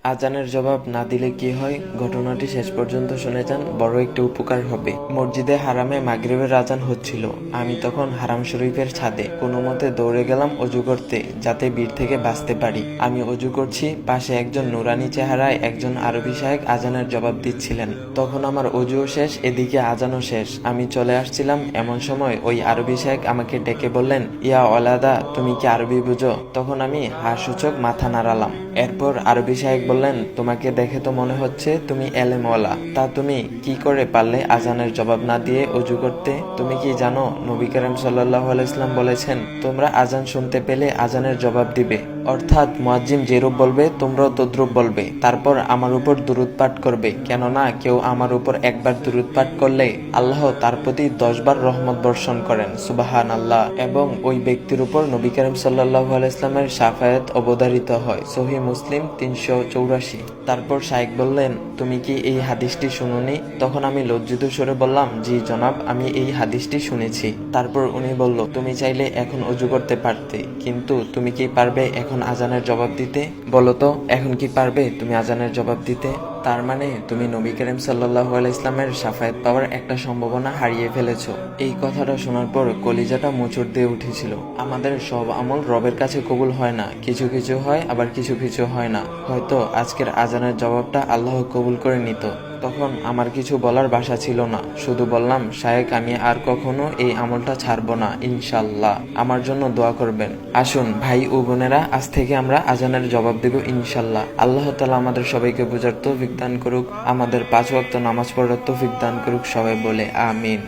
আজানের জবাব না দিলে কি হয়, ঘটনাটি শেষ পর্যন্ত শুনে যান, বড় একটি উপকার হবে। মসজিদে হারামে মাগরিবের আজান হচ্ছিল। আমি তখন হারাম শরীফের ছাদে কোনো মতে দৌড়ে গেলাম অজু করতে, যাতে ভিড় থেকে বাঁচতে পারি। আমি অজু করছি, পাশে একজন নুরানি চেহারায় একজন আরবি শায়েখ আজানের জবাব দিচ্ছিলেন। তখন আমার অজুও শেষ, এদিকে আজানও শেষ। আমি চলে আসছিলাম, এমন সময় ওই আরবি শায়েখ আমাকে ডেকে বললেন, ইয়া ওলাদা, তুমি কি আরবি বুঝো? তখন আমি হাসূচক মাথা নাড়ালাম। এরপর আরবি শায়েখ বললেন, তোমাকে দেখে তো মনে হচ্ছে তুমি এলেমওয়ালা, তা তুমি কি করে পারলে আজানের জবাব না দিয়ে অজু করতে? তুমি কি জানো নবী করিম সাল্লাল্লাহু আলাইহি ওয়াসাল্লাম বলেছেন, তোমরা আজান শুনতে পেলে আজানের জবাব দিবে, অর্থাৎ মুয়াজ্জিন যেরূপ বলবে তোমরাও তদ্রূপ বলবে, তারপর আমার উপর দুরূদ পাঠ করবে, কেননা কেউ আমার উপর একবার দুরূদ পাঠ করলে আল্লাহ তার প্রতি 10 বার রহমত বর্ষণ করেন, সুবহানাল্লাহ, এবং ওই ব্যক্তির উপর নবী করিম সাল্লাল্লাহু আলাইহি ওয়াসাল্লামের শাফায়াত অবধারিত হয়। সহিহ মুসলিম 384। তারপর শায়েখ বললেন, তুমি কি এই হাদিসটি শুনোনি? তখন আমি লজ্জিত স্বরে বললাম, জি জনাব, আমি এই হাদিসটি শুনেছি। তারপর উনি বলল, তুমি চাইলে এখন অজু করতে পারতে, কিন্তু তুমি কি পারবে এখন আজানের জবাব দিতে? বলো তো, এখন কি পারবে তুমি আজানের জবাব দিতে? তার মানে তুমি নবী করিম সাল্লাল্লাহু আলাইহি ইসলামের শাফায়াত পাওয়ার একটা সম্ভাবনা হারিয়ে ফেলেছো। এই কথাটা শোনার পর কলিজাটা মোচড় দিয়ে উঠেছিল। আমাদের সব আমল রবের কাছে কবুল হয় না, কিছু কিছু হয়, আবার কিছু কিছু হয় না। হয়তো আজকের আজানের জবাবটা আল্লাহ কবুল করে নিত। তখন আমার কিছু বলার ভাষা ছিল না, শুধু বললাম, শায়েখ, আমি আর কখনো এই আমলটা ছাড়বো না, ইনশাল্লাহ। আমার জন্য দোয়া করবেন। আসুন ভাই ও বোনেরা, আজ থেকে আমরা আজানের জবাব দেব ইনশাল্লাহ। আল্লাহ তাআলা আমাদের সবাইকে বোঝার তৌফিক দান করুক, আমাদের 5 ওয়াক্ত নামাজ পড়ার তৌফিক দান করুক, সবাই বলে আমিন।